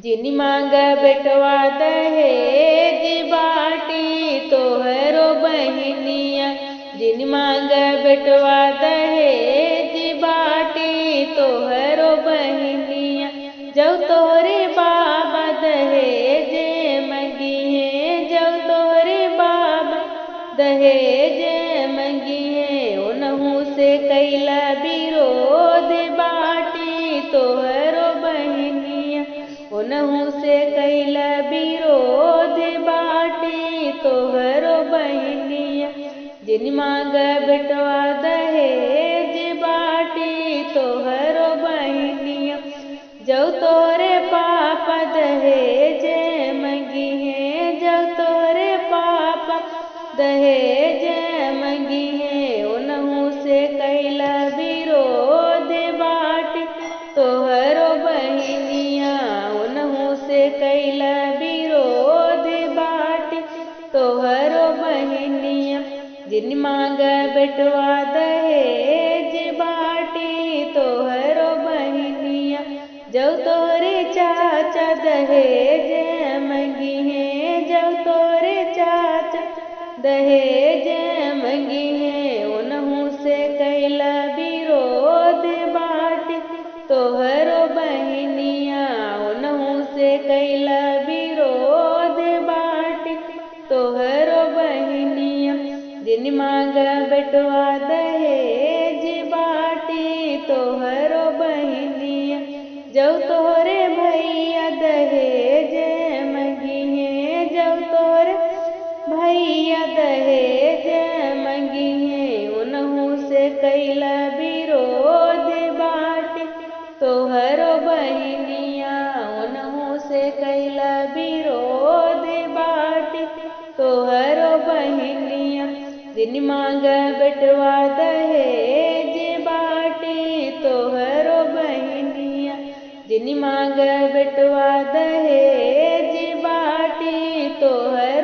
जिनी मांग बेटवा दहेज बाटी तोहरो बहनिया। जिनी मांग बेटवा दहेज बाटी तोहरो बहनिया। जब तोहरे बाबा दहेज मंगिए, जब तोहरे बाबा दहेज मंगिए, ओनहु से कैला विरोध बाटी तोहरो बहनिया। ओनहु से कैला विरोध बाटी तोहरो बहनिया। जिनी मांग बेटवा दहेज बाटी तोहरो बहनिया। जब तोरे पापा दहेज मंगिए, जब तोरे पापा दहेज मंगिए, ओनहु से कैला विरोध बाटी तोहरो बहनिया। ओनहु से कैला विरोध बाटी तोहरो बहनिया। जिनी मांग बेटवा दहेज बाटी तोहरो बहनिया। जब तोरे चाचा दहेज मंगिए, जब तोरे चाचा दहेज मंगिए, ओनहु से कैला विरोध बाटी तोहरो बहनिया। ओनहु से कैला विरोध बाटी तोहरो बहनिया। जिनी मांग बेटवा दहेज बाटी तोहरो बहनिया। जब तोरे भैया दहेज मंगिए, जब तोरे भैया दहेज मंगिए, ओनहु से कैला विरोध बाटी तोहरो बहनिया। ओनहु से कैला विरोध बाटी तोहरो बहनिया। जिनी मांग बेटवा दहेज बाटी तोहरो बहनिया। जिनी मांग बेटवा दहेज बाटी तोहरो